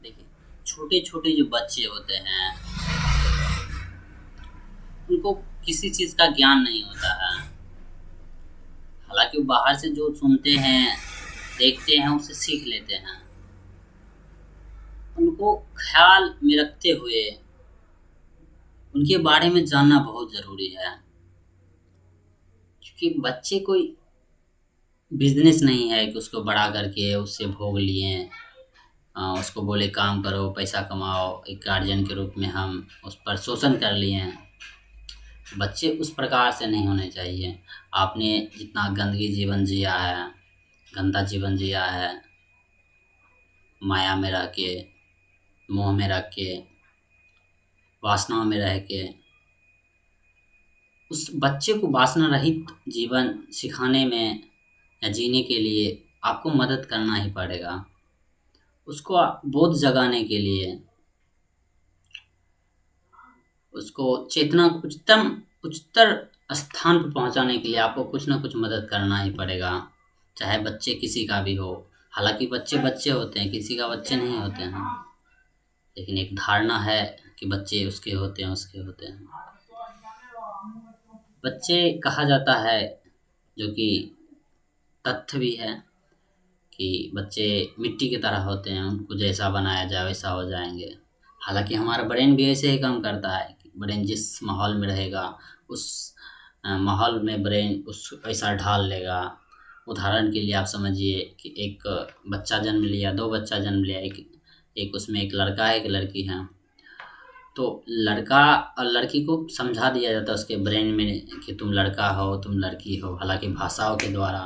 देखिए, छोटे छोटे जो बच्चे होते हैं उनको किसी चीज़ का ज्ञान नहीं होता है। हालांकि वो बाहर से जो सुनते हैं देखते हैं उसे सीख लेते हैं। उनको ख्याल में रखते हुए उनके बारे में जानना बहुत ज़रूरी है, क्योंकि बच्चे कोई बिजनेस नहीं है कि उसको बड़ा करके उससे भोग लिए। उसको बोले काम करो पैसा कमाओ, एक गार्जियन के रूप में हम उस पर शोषण कर लिए हैं। बच्चे उस प्रकार से नहीं होने चाहिए। आपने जितना गंदगी जीवन जिया है, गंदा जीवन जिया है, माया में रह के, मोह में रख के, वासनाओं में रह के, उस बच्चे को वासना रहित जीवन सिखाने में या जीने के लिए आपको मदद करना ही पड़ेगा। उसको बोध जगाने के लिए, उसको चेतना उच्चतर स्थान पर पहुंचाने के लिए आपको कुछ ना कुछ मदद करना ही पड़ेगा, चाहे बच्चे किसी का भी हो। हालांकि बच्चे बच्चे होते हैं, किसी का बच्चे नहीं होते हैं, लेकिन एक धारणा है कि बच्चे उसके होते हैं, उसके होते हैं। बच्चे कहा जाता है, जो कि तथ्य भी है, कि बच्चे मिट्टी की तरह होते हैं, उनको जैसा बनाया जाए वैसा हो जाएंगे। हालांकि हमारा ब्रेन भी ऐसे ही काम करता है कि ब्रेन जिस माहौल में रहेगा उस माहौल में ब्रेन उस वैसा ढाल लेगा। उदाहरण के लिए आप समझिए कि एक बच्चा जन्म लिया, दो बच्चा जन्म लिया, एक एक उसमें एक लड़का है एक लड़की है। तो लड़का और लड़की को समझा दिया जाता है उसके ब्रेन में कि तुम लड़का हो तुम लड़की हो, हालांकि भाषाओं के द्वारा।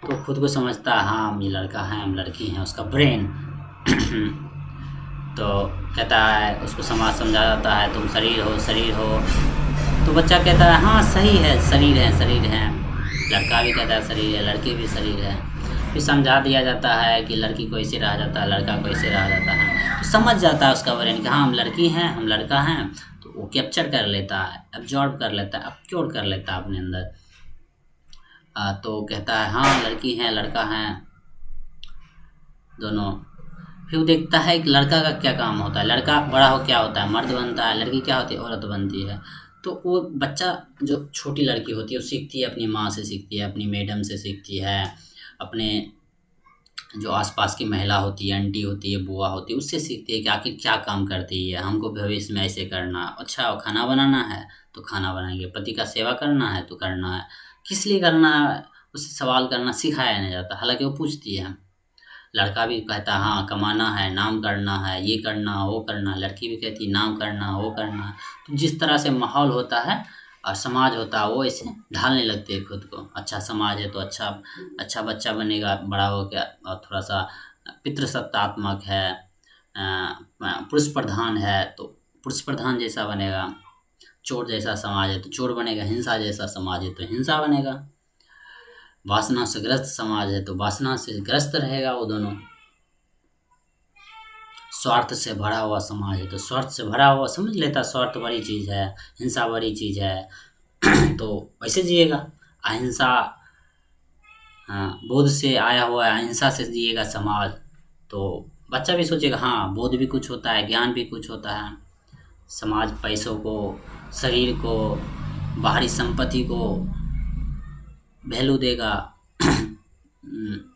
तो खुद को समझता है हाँ हम ये लड़का है हम लड़की हैं, उसका ब्रेन तो कहता है, उसको समाज समझा जाता है तुम शरीर हो शरीर हो। तो बच्चा कहता है हाँ सही है शरीर है शरीर है। लड़का भी कहता है शरीर है, लड़की भी शरीर है। फिर समझा दिया जाता है कि लड़की को ऐसे रहा जाता है, लड़का को ऐसे रहा जाता है। तो समझ जाता है उसका ब्रेन कि हाँ हम लड़की हैं हम लड़का हैं। तो वो कैप्चर कर लेता है, एब्जॉर्ब कर लेता है, अपक्योर कर लेता है अपने अंदर। तो कहता है हाँ लड़की है लड़का है दोनों। फिर वो देखता है कि लड़का का क्या काम होता है, लड़का बड़ा हो क्या होता है, मर्द बनता है, लड़की क्या होती है, औरत बनती है। तो वो बच्चा जो छोटी लड़की होती है वो सीखती है, अपनी माँ से सीखती है, अपनी मैडम से सीखती है, अपने जो आसपास की महिला होती है, आंटी होती है, बुआ होती है, उससे सीखती है कि आखिर क्या काम करती है। हमको भविष्य में ऐसे करना, अच्छा खाना बनाना है तो खाना बनाएंगे, पति का सेवा करना है तो करना है, किस लिए करना है उससे सवाल करना सिखाया नहीं जाता। हालांकि वो पूछती है। लड़का भी कहता है हाँ कमाना है, नाम करना है, ये करना वो करना। लड़की भी कहती है नाम करना वो करना। तो जिस तरह से माहौल होता है और समाज होता है वो ऐसे ढालने लगते हैं खुद को। अच्छा समाज है तो अच्छा अच्छा बच्चा बनेगा बड़ा हो गया, और थोड़ा सा पितृसत्तात्मक है, पुरुष प्रधान है तो पुरुष प्रधान जैसा बनेगा। चोर जैसा समाज है तो चोर बनेगा, हिंसा जैसा समाज है तो हिंसा बनेगा। वासना से ग्रस्त समाज है तो वासना से ग्रस्त रहेगा वो दोनों। स्वार्थ से भरा हुआ समाज है तो स्वार्थ से भरा हुआ समझ लेता, स्वार्थ बड़ी चीज़ है, हिंसा बड़ी चीज़ है तो वैसे जिएगा। अहिंसा बोध से आया हुआ है, अहिंसा से जिएगा समाज। तो बच्चा भी सोचेगा हाँ बोध भी कुछ होता है, ज्ञान भी कुछ होता है। समाज पैसों को, शरीर को, बाहरी संपत्ति को वैल्यू देगा,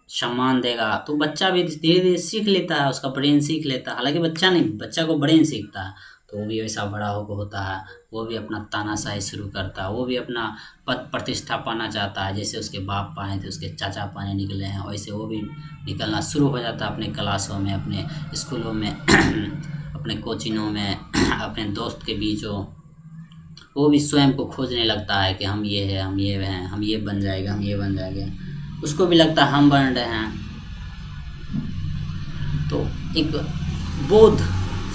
सम्मान देगा। तो बच्चा भी धीरे धीरे सीख लेता है, उसका ब्रेन सीख लेता है। हालांकि बच्चा नहीं, बच्चा को ब्रेन सीखता है। तो वो भी वैसा बड़ा होता है, वो भी अपना तानाशाही शुरू करता है, वो भी अपना पद प्रतिष्ठा पाना चाहता है। जैसे उसके बाप पाए थे, उसके चाचा पाने निकले हैं, वैसे वो भी निकलना शुरू हो जाता है अपने क्लासों में, अपने स्कूलों में अपने कोचिंगों में, अपने दोस्त के बीचों। वो भी स्वयं को खोजने लगता है कि हम ये हैं हम ये हैं, हम ये बन जाएगा हम ये बन जाएंगे। उसको भी लगता है हम बन रहे हैं। तो एक बोध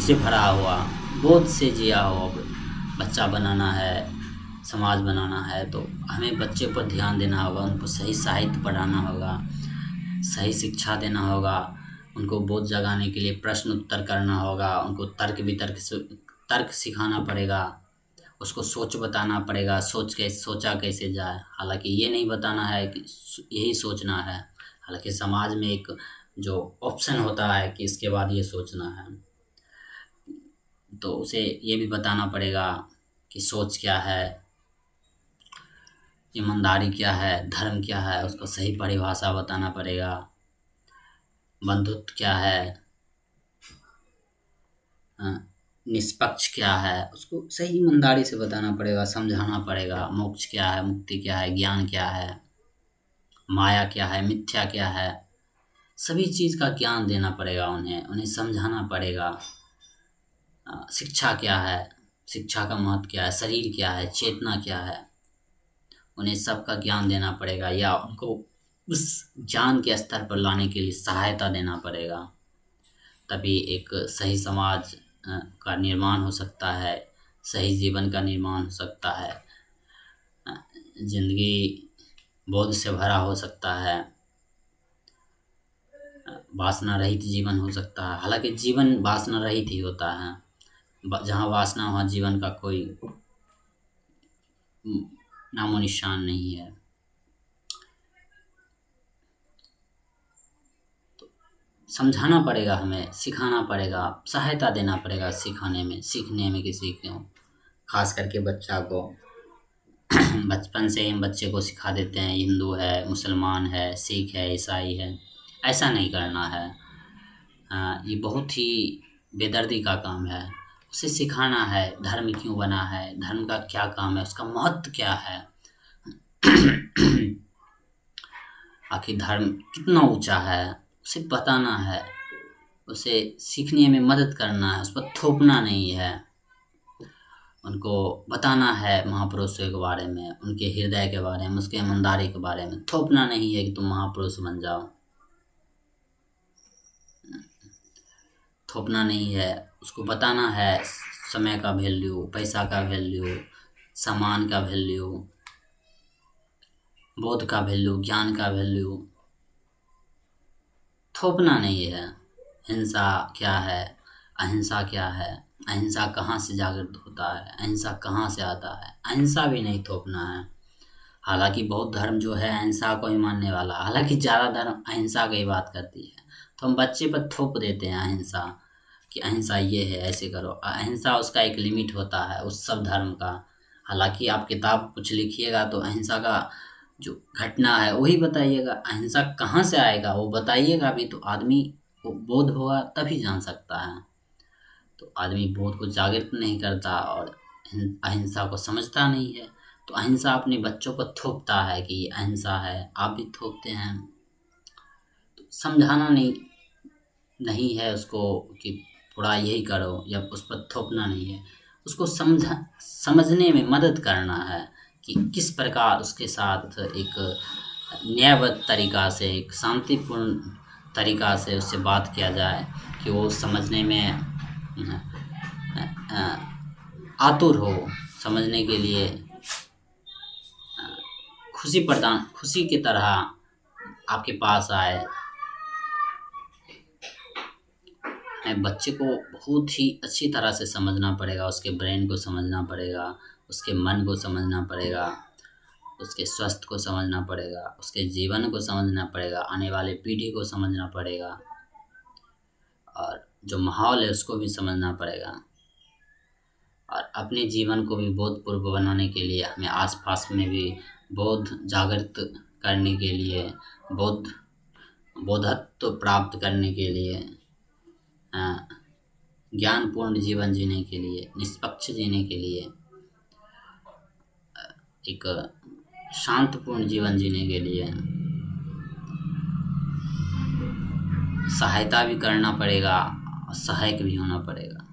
से भरा हुआ, बोध से जिया हुआ बच्चा बनाना है, समाज बनाना है। तो हमें बच्चे पर ध्यान देना होगा, उनको सही साहित्य पढ़ाना होगा, सही शिक्षा देना होगा, उनको बोध जगाने के लिए प्रश्न उत्तर करना होगा, उनको तर्क सिखाना पड़ेगा, उसको सोच बताना पड़ेगा, सोचा कैसे जाए। हालांकि ये नहीं बताना है कि यही सोचना है। हालांकि समाज में एक जो ऑप्शन होता है कि इसके बाद ये सोचना है, तो उसे ये भी बताना पड़ेगा कि सोच क्या है, ईमानदारी क्या है, धर्म क्या है, उसको सही परिभाषा बताना पड़ेगा। बंधुत्व क्या है, अ, निष्पक्ष क्या है, उसको सही ईमानदारी से बताना पड़ेगा, समझाना पड़ेगा। मोक्ष क्या है, मुक्ति क्या है, ज्ञान क्या है, माया क्या है, मिथ्या क्या है, सभी चीज़ का ज्ञान देना पड़ेगा उन्हें, उन्हें समझाना पड़ेगा। शिक्षा क्या है, शिक्षा का महत्व क्या है, शरीर क्या है, चेतना क्या है, उन्हें सबका ज्ञान देना पड़ेगा, या उनको उस ज्ञान के स्तर पर लाने के लिए सहायता देना पड़ेगा। तभी एक सही समाज का निर्माण हो सकता है, सही जीवन का निर्माण हो सकता है, जिंदगी बोध से भरा हो सकता है, वासना रहित जीवन हो सकता है। हालांकि जीवन वासना रहित ही होता है, जहाँ वासना वहाँ जीवन का कोई नामो निशान नहीं है। समझाना पड़ेगा, हमें सिखाना पड़ेगा, सहायता देना पड़ेगा सिखाने में, सीखने में किसी को, खास करके बच्चा को। बचपन से ही बच्चे को सिखा देते हैं हिंदू है, मुसलमान है, सिख है, ईसाई है, ऐसा नहीं करना है। ये बहुत ही बेदर्दी का काम है। उसे सिखाना है धर्म क्यों बना है, धर्म का क्या काम है, उसका महत्व क्या है, आखिर धर्म कितना ऊंचा है, उसे बताना है, उसे सीखने में मदद करना है, उस पर थोपना नहीं है। उनको बताना है महापुरुषों के बारे में, उनके हृदय के बारे में, उसके ईमानदारी के बारे में। थोपना नहीं है कि तुम महापुरुष बन जाओ, थोपना नहीं है। उसको बताना है समय का वैल्यू, पैसा का वैल्यू, सामान का वैल्यू, बोध का वैल्यू, ज्ञान का वैल्यू। थोपना नहीं है। हिंसा क्या है, अहिंसा क्या है, अहिंसा कहाँ से जागृत होता है, अहिंसा कहाँ से आता है, अहिंसा भी नहीं थोपना है। हालांकि बौद्ध धर्म जो है अहिंसा को ही मानने वाला, हालांकि ज़्यादा धर्म अहिंसा की बात करती है, तो हम बच्चे पर थोप देते हैं अहिंसा, कि अहिंसा ये है, ऐसे करो। अहिंसा उसका एक लिमिट होता है उस सब धर्म का। हालांकि आप किताब कुछ लिखिएगा तो अहिंसा का जो घटना है वही बताइएगा, अहिंसा कहाँ से आएगा वो बताइएगा भी, तो आदमी को बोध होगा तभी जान सकता है। तो आदमी बोध को जागृत नहीं करता और अहिंसा को समझता नहीं है, तो अहिंसा अपने बच्चों को थोपता है कि ये अहिंसा है, आप भी थोपते हैं। तो समझाना नहीं है उसको कि पूरा यही करो, या उस पर थोपना नहीं है। उसको समझने में मदद करना है कि किस प्रकार उसके साथ एक न्यायबद्ध तरीका से, एक शांतिपूर्ण तरीका से उससे बात किया जाए कि वो समझने में अ, आतुर हो, समझने के लिए खुशी की तरह आपके पास आए। बच्चे को बहुत ही अच्छी तरह से समझना पड़ेगा, उसके ब्रेन को समझना पड़ेगा, उसके मन को समझना पड़ेगा, उसके स्वास्थ्य को समझना पड़ेगा, उसके जीवन को समझना पड़ेगा, आने वाले पीढ़ी को समझना पड़ेगा, और जो माहौल है उसको भी समझना पड़ेगा। और अपने जीवन को भी बोधपूर्व बनाने के लिए हमें आसपास में भी बोध जागृत करने के लिए, बोधत्व प्राप्त करने के लिए, ज्ञानपूर्ण जीवन जीने के लिए, निष्पक्ष जीने के लिए, एक शांतपूर्ण जीवन जीने के लिए सहायता भी करना पड़ेगा और सहायक भी होना पड़ेगा।